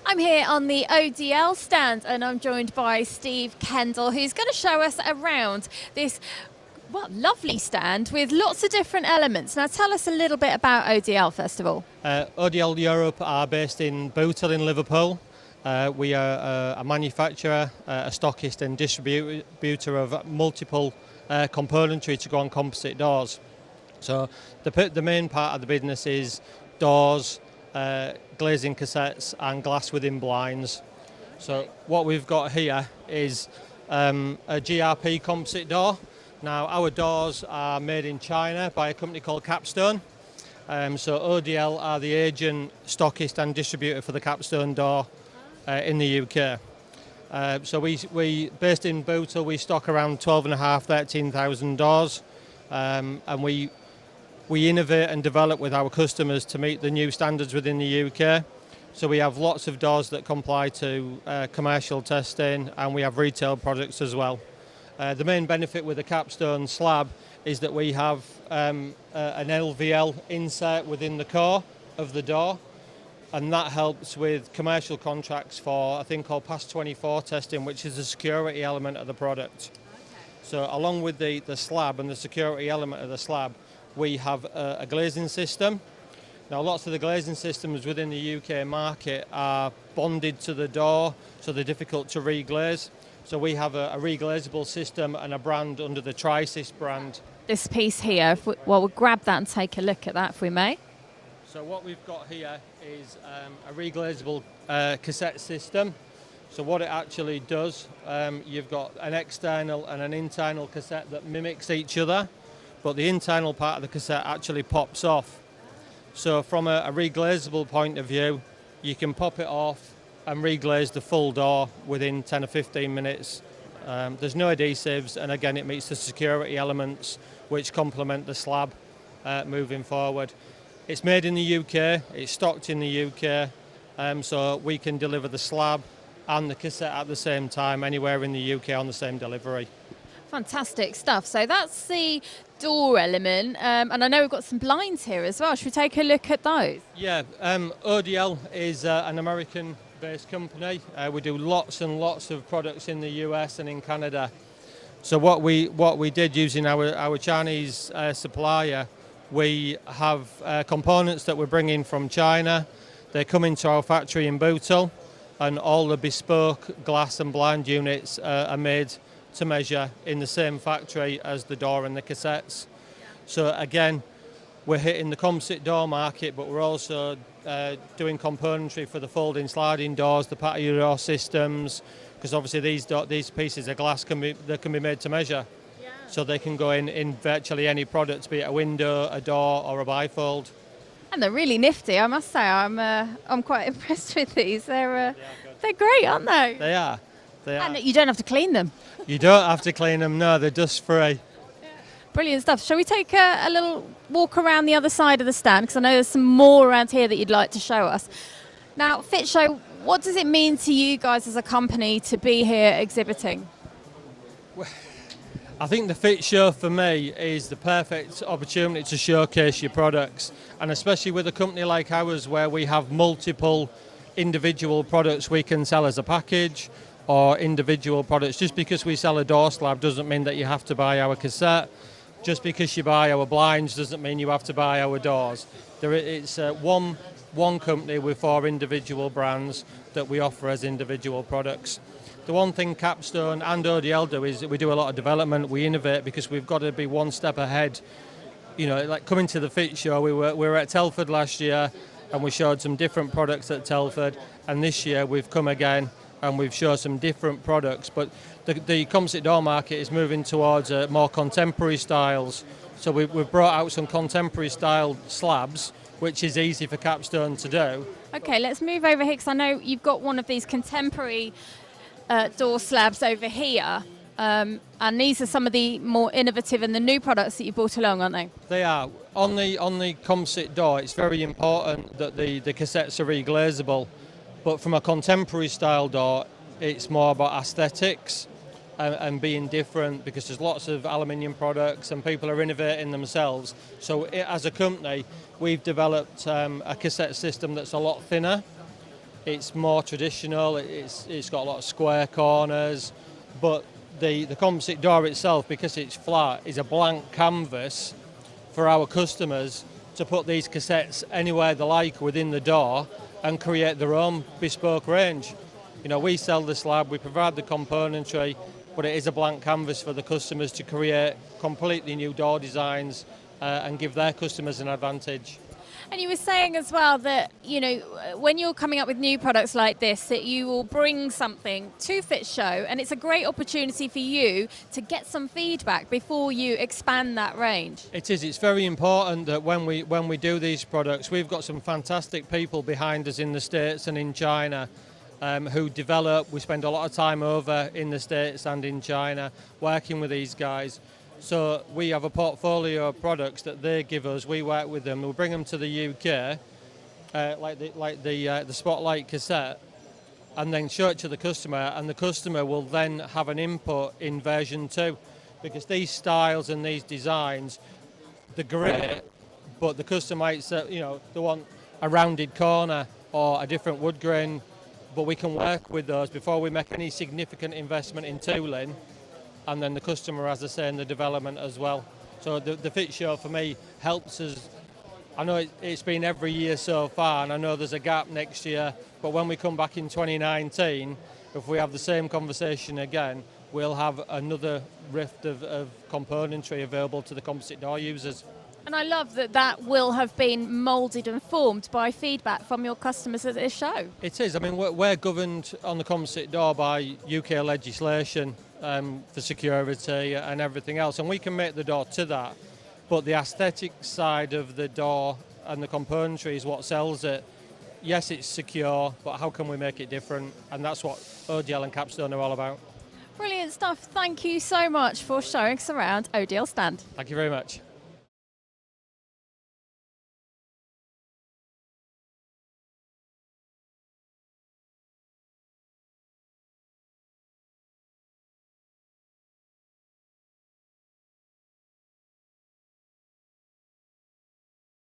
I'm here on the ODL stand and I'm joined by Steve Kendall, who's going to show us around this lovely stand with lots of different elements. Now tell us a little bit about ODL first of all. ODL Europe are based in Bootle in Liverpool. We are a manufacturer, a stockist and distributor of multiple componentry to go on composite doors. So the main part of the business is doors, glazing cassettes and glass within blinds. So what we've got here is a GRP composite door. Now our doors are made in China by a company called Capstone. So ODL are the agent, stockist and distributor for the Capstone door in the UK. So we based in Bootle, we stock around 13,000 doors, and we innovate and develop with our customers to meet the new standards within the UK. So we have lots of doors that comply to commercial testing, and we have retail products as well. The main benefit with the Capstone slab is that we have an LVL insert within the core of the door, and that helps with commercial contracts for a thing called Pass 24 testing, which is the security element of the product. So along with the slab and the security element of the slab, we have a glazing system. Now lots of the glazing systems within the UK market are bonded to the door, so they're difficult to reglaze. So we have a reglazable system and a brand under the Trisis brand. This piece here, we'll grab that and take a look at that if we may. So what we've got here is a reglazable cassette system. So what it actually does, you've got an external and an internal cassette that mimics each other, but the internal part of the cassette actually pops off. So from a reglazable point of view, you can pop it off and reglaze the full door within 10 or 15 minutes. There's no adhesives, and again it meets the security elements which complement the slab moving forward. It's made in the UK, it's stocked in the UK, so we can deliver the slab and the cassette at the same time anywhere in the UK on the same delivery. Fantastic stuff. So that's the door element, and I know we've got some blinds here as well. Should we take a look at those? Yeah, ODL is an American-based company. We do lots and lots of products in the US and in Canada. So what we did using our Chinese supplier, we have components that we're bringing from China. They come into our factory in Bootle, and all the bespoke glass and blind units are made to measure in the same factory as the door and the cassettes. So again, we're hitting the composite door market, but we're also doing componentry for the folding sliding doors, the patio door systems, because obviously these pieces of glass can be made to measure. Yeah. So they can go in virtually any product, be it a window, a door or a bifold. And they're really nifty, I must say. I'm quite impressed with these. They're great, aren't they? They are. And you don't have to clean them. You don't have to clean them, no, they're dust free. Brilliant stuff. Shall we take a little walk around the other side of the stand? Because I know there's some more around here that you'd like to show us. Now, Fit Show, what does it mean to you guys as a company to be here exhibiting? Well, I think the Fit Show for me is the perfect opportunity to showcase your products, and especially with a company like ours where we have multiple individual products we can sell as a package or individual products. Just because we sell a door slab doesn't mean that you have to buy our cassette. Just because you buy our blinds doesn't mean you have to buy our doors. It's one company with 4 individual brands that we offer as individual products. The one thing Capstone and ODL do is we do a lot of development, we innovate, because we've got to be one step ahead. You know, like coming to the Fit Show, we were at Telford last year and we showed some different products at Telford, and this year we've come again and we've shown some different products, but the composite door market is moving towards more contemporary styles. So we've brought out some contemporary style slabs, which is easy for Capstone to do. Okay, let's move over here, because I know you've got one of these contemporary door slabs over here, and these are some of the more innovative and the new products that you brought along, aren't they? They are. On the composite door, it's very important that the cassettes are reglazable. But from a contemporary style door, it's more about aesthetics and being different, because there's lots of aluminium products and people are innovating themselves. So as a company, we've developed a cassette system that's a lot thinner, It's more traditional. It's got a lot of square corners, but the composite door itself, because it's flat, is a blank canvas for our customers to put these cassettes anywhere they like within the door and create their own bespoke range. You know, we sell the slab, we provide the componentry, but it is a blank canvas for the customers to create completely new door designs and give their customers an advantage. And you were saying as well that, you know, when you're coming up with new products like this, that you will bring something to Fit Show, and it's a great opportunity for you to get some feedback before you expand that range. It is. It's very important that when we do these products, we've got some fantastic people behind us in the States and in China who develop. We spend a lot of time over in the States and in China working with these guys. So we have a portfolio of products that they give us. We work with them. We bring them to the UK, like the Spotlight cassette, and then show it to the customer. And the customer will then have an input in version 2, because these styles and these designs, they're great, but the customer might say, you know, they want a rounded corner or a different wood grain. But we can work with those before we make any significant investment in tooling. And then the customer has a say in the development as well. So the Fit Show for me helps us. I know it's been every year so far, and I know there's a gap next year, but when we come back in 2019, if we have the same conversation again, we'll have another rift of componentry available to the composite door users. And I love that that will have been moulded and formed by feedback from your customers at this show. It is. I mean, we're governed on the composite door by UK legislation for security and everything else, and we can make the door to that. But the aesthetic side of the door and the componentry is what sells it. Yes, it's secure, but how can we make it different? And that's what ODL and Capstone are all about. Brilliant stuff. Thank you so much for showing us around ODL stand. Thank you very much.